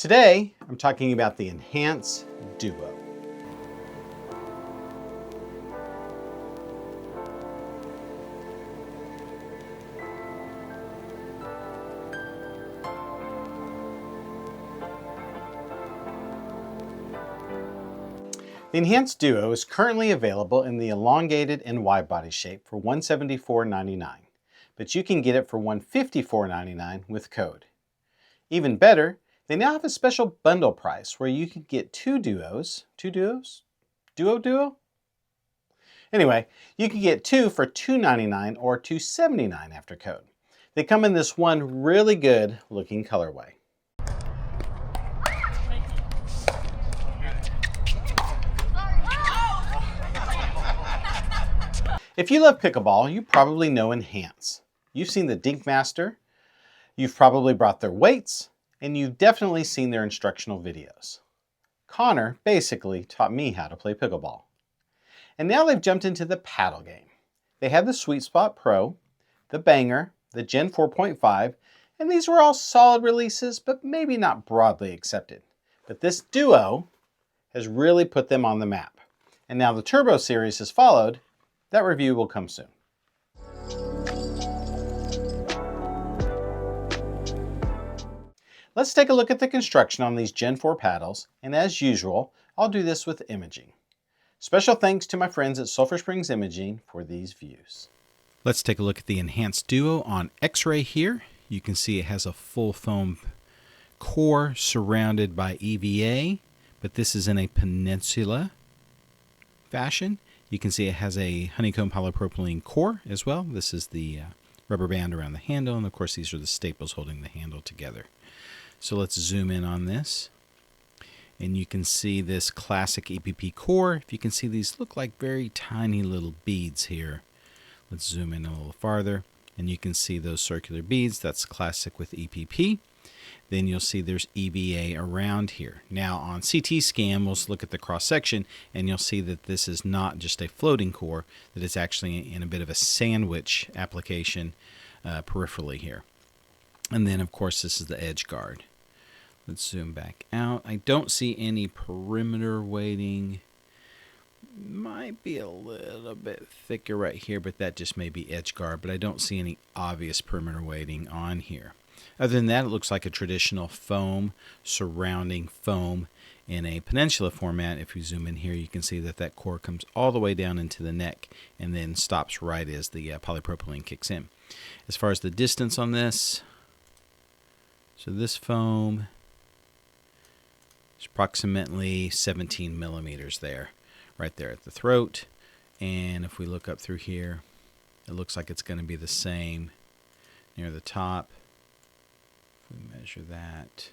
Today, I'm talking about the Enhance Duo. The Enhance Duo is currently available in the elongated and wide body shape for $174.99, but you can get it for $154.99 with code. Even better, they now have a special bundle price where you can get two duos. Duo? Anyway, you can get two for $2.99 or $2.79 after code. They come in this one really good looking colorway. If you love pickleball, you probably know Enhance. You've seen the Dink Master, you've probably brought their weights, and you've definitely seen their instructional videos. Connor basically taught me how to play pickleball. And now they've jumped into the paddle game. They have the Sweet Spot Pro, the Banger, the Gen 4.5, and these were all solid releases, but maybe not broadly accepted. But this Duo has really put them on the map. And now the Turbo series has followed. That review will come soon. Let's take a look at the construction on these Gen 4 paddles, and as usual, I'll do this with imaging. Special thanks to my friends at Sulphur Springs Imaging for these views. Let's take a look at the Enhanced Duo on X-ray here. You can see it has a full foam core surrounded by EVA, but this is in a peninsula fashion. You can see it has a honeycomb polypropylene core as well. This is the rubber band around the handle, and of course these are the staples holding the handle together. So let's zoom in on this. And you can see this classic EPP core. If you can see, these look like very tiny little beads here. Let's zoom in a little farther, and you can see those circular beads. That's classic with EPP. Then you'll see there's EVA around here. Now on CT scan, we'll look at the cross section, and you'll see that this is not just a floating core, that it's actually in a bit of a sandwich application peripherally here. And then of course this is the edge guard. Let's zoom back out. I don't see any perimeter weighting. Might be a little bit thicker right here, but that just may be edge guard, but I don't see any obvious perimeter weighting on here. Other than that, it looks like a traditional foam surrounding foam in a peninsula format. If you zoom in here, you can see that that core comes all the way down into the neck and then stops right as the polypropylene kicks in. As far as the distance on this, so this foam is approximately 17 millimeters there, right there at the throat. And if we look up through here, it looks like it's going to be the same near the top. If we measure that,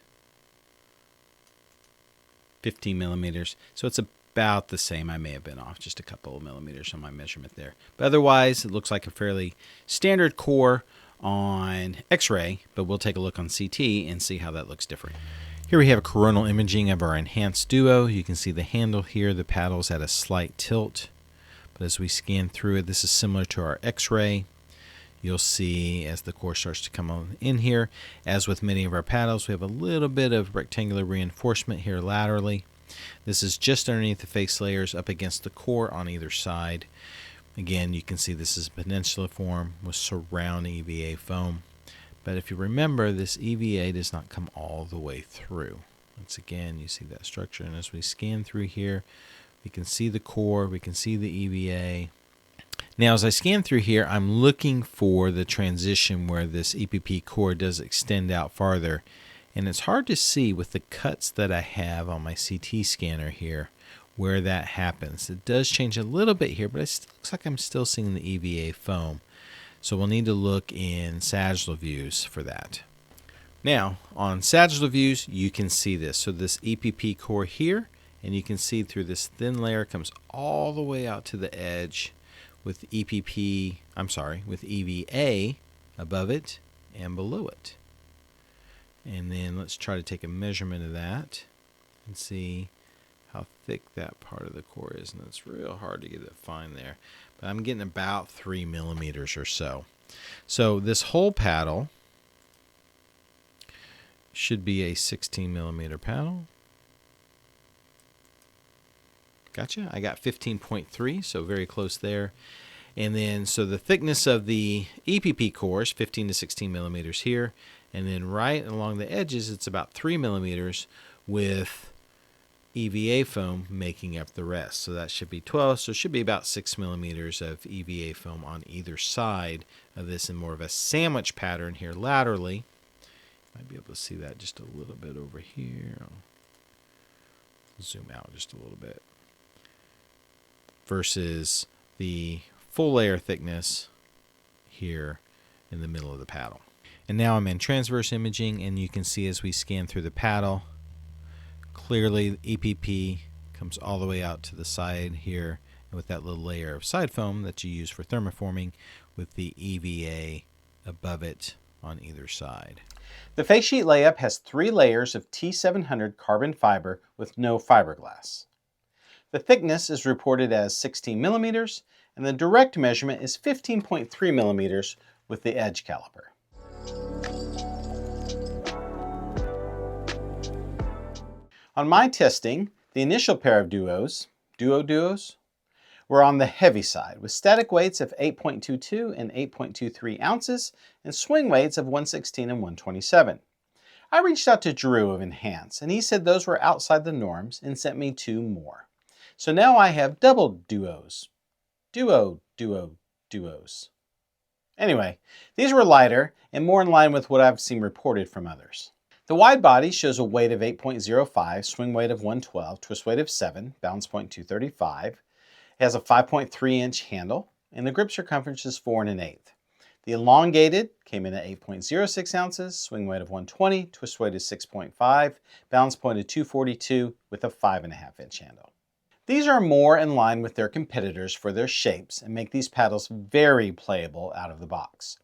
15 millimeters. So it's about the same. I may have been off just a couple of millimeters on my measurement there. But otherwise, it looks like a fairly standard core on X-ray, but we'll take a look on CT and see how that looks different. Here we have a coronal imaging of our Enhanced Duo. You can see the handle here, the paddle's at a slight tilt, but as we scan through it, this is similar to our X-ray. You'll see as the core starts to come on in here, as with many of our paddles, we have a little bit of rectangular reinforcement here laterally. This is just underneath the face layers up against the core on either side. Again, you can see this is a peninsula form with surrounding EVA foam. But if you remember, this EVA does not come all the way through. Once again, you see that structure. And as we scan through here, we can see the core, we can see the EVA. Now, as I scan through here, I'm looking for the transition where this EPP core does extend out farther. And it's hard to see with the cuts that I have on my CT scanner here where that happens. It does change a little bit here, but it looks like I'm still seeing the EVA foam. So we'll need to look in sagittal views for that. Now, on sagittal views, you can see this. So this EPP core here, and you can see through this thin layer comes all the way out to the edge with EVA above it and below it. And then let's try to take a measurement of that and see how thick that part of the core is. And it's real hard to get it fine there, but I'm getting about 3 millimeters or so. So this whole paddle should be a 16 millimeter paddle. Gotcha. I got 15.3, so very close there. And then, so the thickness of the EPP core is 15 to 16 millimeters here. And then right along the edges, it's about 3 millimeters with EVA foam making up the rest. So that should be 12. So it should be about 6 millimeters of EVA foam on either side of this in more of a sandwich pattern here laterally. Might be able to see that just a little bit over here. I'll zoom out just a little bit. Versus the full layer thickness here in the middle of the paddle. And now I'm in transverse imaging, and you can see as we scan through the paddle, clearly EPP comes all the way out to the side here with that little layer of side foam that you use for thermoforming with the EVA above it on either side. The face sheet layup has 3 layers of T700 carbon fiber with no fiberglass. The thickness is reported as 16 millimeters, and the direct measurement is 15.3 millimeters with the edge caliper. On my testing, the initial pair of duos were on the heavy side with static weights of 8.22 and 8.23 ounces and swing weights of 116 and 127. I reached out to Drew of Enhance, and he said those were outside the norms and sent me 2 more. So now I have double duos. Duos. Anyway, these were lighter and more in line with what I've seen reported from others. The wide body shows a weight of 8.05, swing weight of 112, twist weight of 7, balance point 235. It has a 5.3 inch handle, and the grip circumference is 4 1/8. The elongated came in at 8.06 ounces, swing weight of 120, twist weight is 6.5, balance point of 242 with a 5.5 inch handle. These are more in line with their competitors for their shapes and make these paddles very playable out of the box.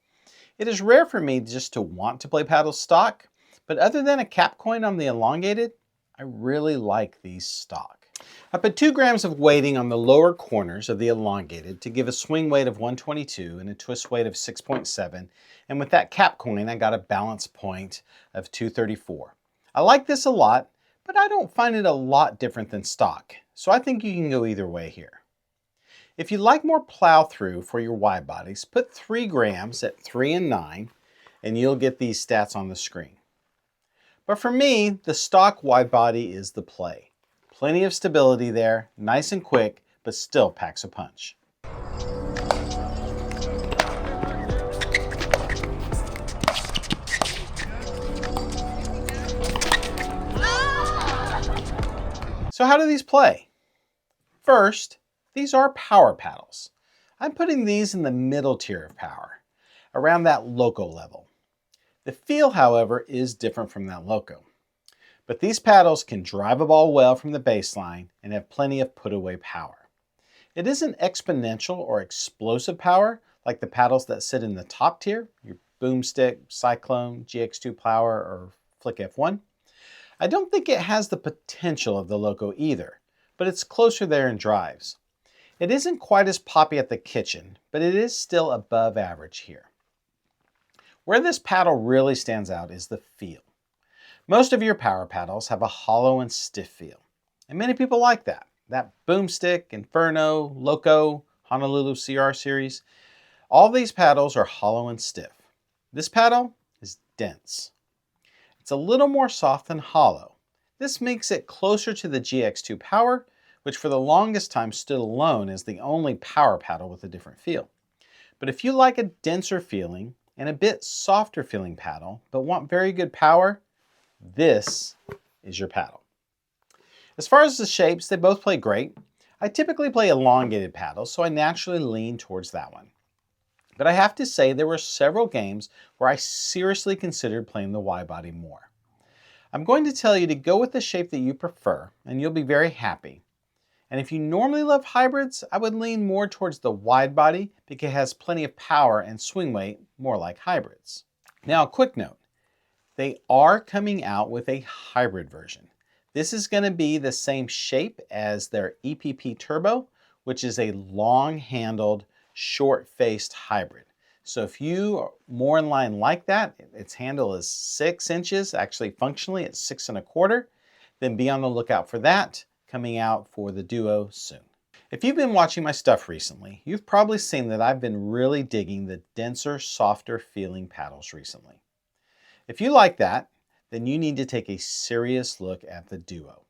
It is rare for me just to want to play paddles stock, but other than a cap coin on the elongated, I really like these stock. I put 2 grams of weighting on the lower corners of the elongated to give a swing weight of 122 and a twist weight of 6.7, and with that cap coin I got a balance point of 234. I like this a lot, but I don't find it a lot different than stock, so I think you can go either way here. If you'd like more plow through for your wide bodies, put 3 grams at 3 and 9, and you'll get these stats on the screen. But for me, the stock wide body is the play. Plenty of stability there, nice and quick, but still packs a punch. So how do these play? First, these are power paddles. I'm putting these in the middle tier of power, around that loco level. The feel, however, is different from that loco. But these paddles can drive a ball well from the baseline and have plenty of put-away power. It isn't exponential or explosive power like the paddles that sit in the top tier, your Boomstick, Cyclone, GX2 Power, or Flick F1. I don't think it has the potential of the loco either, but it's closer there in drives. It isn't quite as poppy at the kitchen, but it is still above average here. Where this paddle really stands out is the feel. Most of your power paddles have a hollow and stiff feel, and many people like that. That Boomstick, Inferno, Loco, Honolulu CR series, all these paddles are hollow and stiff. This paddle is dense. It's a little more soft than hollow. This makes it closer to the GX2 Power, which for the longest time stood alone as the only power paddle with a different feel. But if you like a denser feeling and a bit softer feeling paddle, but want very good power, this is your paddle. As far as the shapes, they both play great. I typically play elongated paddles, so I naturally lean towards that one. But I have to say there were several games where I seriously considered playing the wide body more. I'm going to tell you to go with the shape that you prefer, and you'll be very happy. And if you normally love hybrids, I would lean more towards the wide body because it has plenty of power and swing weight, more like hybrids. Now, a quick note. They are coming out with a hybrid version. This is going to be the same shape as their EPP Turbo, which is a long-handled, short-faced hybrid. So if you are more in line like that, its handle is 6 inches, actually functionally it's 6 1/4, then be on the lookout for that coming out for the Duo soon. If you've been watching my stuff recently, you've probably seen that I've been really digging the denser, softer feeling paddles recently. If you like that, then you need to take a serious look at the Duo.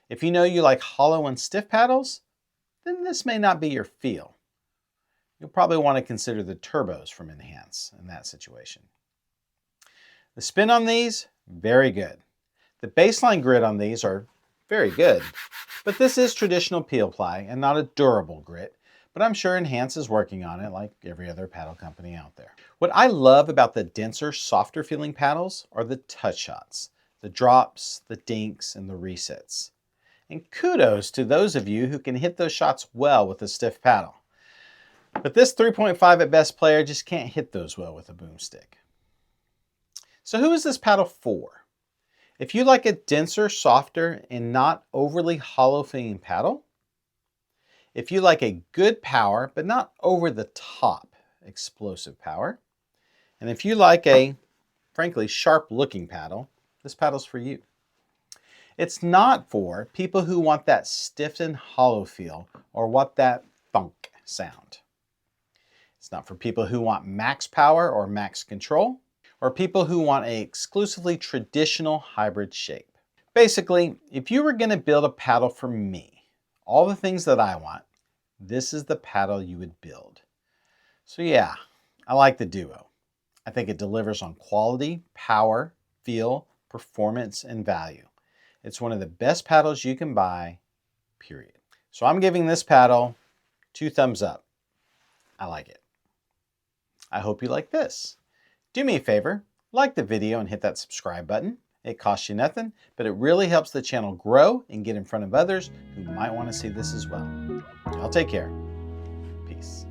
If you know you like hollow and stiff paddles, then this may not be your feel. You'll probably want to consider the turbos from Enhance in that situation. The spin on these, very good. The baseline grit on these are very good, but this is traditional peel ply and not a durable grit, but I'm sure Enhance is working on it like every other paddle company out there. What I love about the denser, softer feeling paddles are the touch shots, the drops, the dinks, and the resets. And kudos to those of you who can hit those shots well with a stiff paddle. But this 3.5 at best player just can't hit those well with a boomstick. So who is this paddle for? If you like a denser, softer, and not overly hollow feeling paddle, if you like a good power, but not over the top explosive power, and if you like a, frankly, sharp looking paddle, this paddle's for you. It's not for people who want that stiff and hollow feel or want that thunk sound. It's not for people who want max power or max control, or people who want an exclusively traditional hybrid shape. Basically, if you were going to build a paddle for me, all the things that I want, this is the paddle you would build. So yeah, I like the Duo. I think it delivers on quality, power, feel, performance, and value. It's one of the best paddles you can buy, period. So I'm giving this paddle 2 thumbs up. I like it. I hope you like this. Do me a favor, like the video and hit that subscribe button. It costs you nothing, but it really helps the channel grow and get in front of others who might want to see this as well. Y'all take care. Peace.